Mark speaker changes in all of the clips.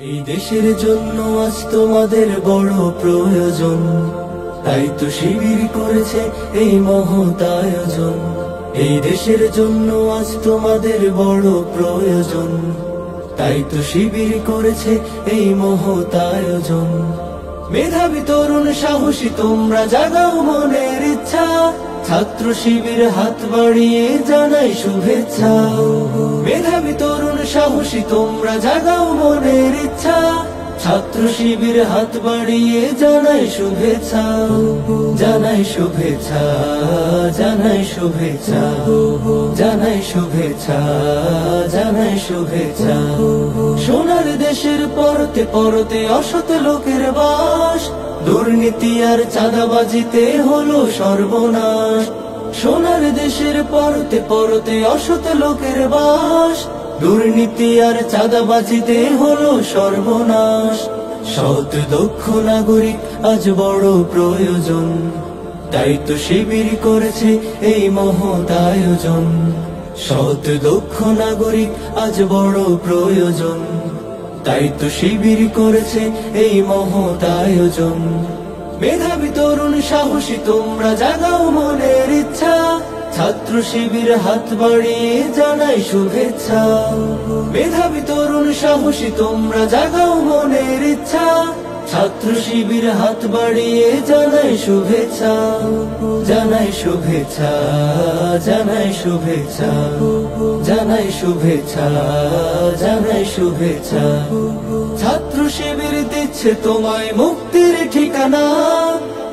Speaker 1: এই দেশের জন্য আজ তোমাদের বড় প্রয়োজন, তাই তো শিবির করেছে এই মহৎ আয়োজন। এই দেশের জন্য আজ তোমাদের বড় প্রয়োজন, তাই তো শিবির করেছে এই মহৎ আয়োজন। মেধাবী তরুণ সাহসী তোমরা জাগাও মনের ইচ্ছা, ছাত্র শিবির হাত বাড়িয়ে জানাই শুভেচ্ছা। মেধাবী তরুণ সাহসী তোমরা জাগাও মনের ইচ্ছা, ছাত্র শিবির হাত বাড়িয়ে জানাই শুভেচ্ছা। জানাই শুভেচ্ছা, জানাই শুভেচ্ছা, জানাই শুভেচ্ছা, জানাই শুভেচ্ছা। সোনার দেশের পরতে পরতে অসৎ লোকের বাস, দুর্নীতি আর চাঁদাবাজিতে হলো সর্বনাশ। সোনার দেশের পরতে পরতে অসৎ লোকের বাস, দুর্নীতি আর চাঁদাবাজিতে হলো সর্বনাশ। সৎ দক্ষ নাগরিক আজ বড় প্রয়োজন, তাই তো শিবির করেছে এই মহৎ আয়োজন। সৎ দক্ষ নাগরিক আজ বড় প্রয়োজন, তাই তো শিবির করেছে এই মহৎ আয়োজন। মেধাবী তরুণ সাহসী তোমরা জাগাও মনের ইচ্ছা, ছাত্র শিবির হাত বাড়িয়ে জানাই শুভেচ্ছা। মেধাবী তরুণ সাহসী তোমরা জাগাও মনের ইচ্ছা, ছাত্র শিবির হাত বাড়িয়ে জানাই শুভেচ্ছা। জানাই শুভেচ্ছা, জানাই শুভেচ্ছা, জানাই শুভেচ্ছা, জানাই শুভেচ্ছা। ছাত্র শিবির দিচ্ছে তোমায় মুক্তির ঠিকানা,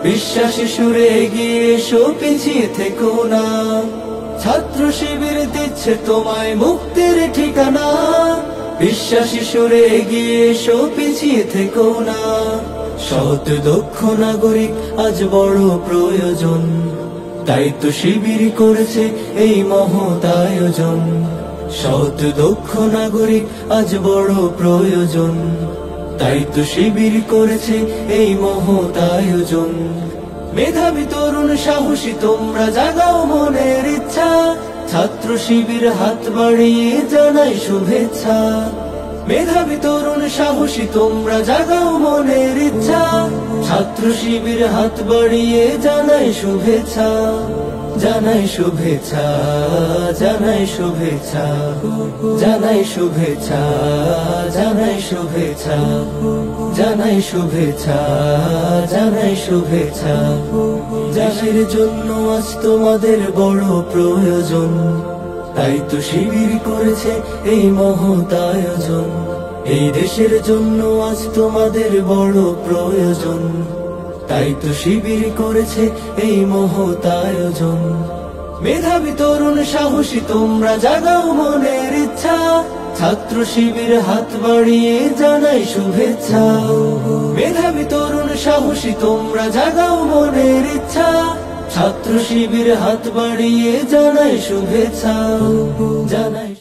Speaker 1: বিশ্বাসী সুরে এগিয়ে এসো পিছিয়ে থেকো না। ছাত্র শিবির দিচ্ছে তোমায় মুক্তির ঠিকানা, বিশ্বাসী সুরে এগিয়ে এসো পিছিয়ে থেকো না। সৎ দক্ষ নাগরিক আজ বড় প্রয়োজন, তাই তো শিবির করেছে এই মহৎ আয়োজন। সৎ দক্ষ নাগরিক আজ বড় প্রয়োজন, তাই তো শিবির করেছে এই মহৎ আয়োজন। মেধাবী তরুণ সাহসী তোমরা জাগাও মনের ইচ্ছা, ছাত্র শিবির হাত বাড়িয়ে জানাই শুভেচ্ছা। মেধাবী তরুণ সাহসী তোমরা জাগাও মনের ইচ্ছা, ছাত্র শিবির হাত বাড়িয়ে জানাই শুভেচ্ছা। জানাই শুভেচ্ছা, জানাই শুভেচ্ছা, জানাই শুভেচ্ছা, জানাই শুভেচ্ছা, জানাই শুভেচ্ছা, জানাই শুভেচ্ছা। দেশের জন্য আজ তোমাদের বড় প্রয়োজন, তাই তো শিবির করেছে এই মহৎ আয়োজন। এই দেশের জন্য আজ তোমাদের বড় প্রয়োজন, তাই তো শিবির করেছে এই মহৎ আয়োজন। মেধাবী তরুণ সাহসী তোমরা জাগাও মনের ইচ্ছা, ছাত্র শিবির হাত বাড়িয়ে জানাই শুভেচ্ছা। মেধাবী তরুণ সাহসী তোমরা জাগাও মনের ইচ্ছা, ছাত্র শিবির হাত বাড়িয়ে জানাই শুভেচ্ছা। জানাই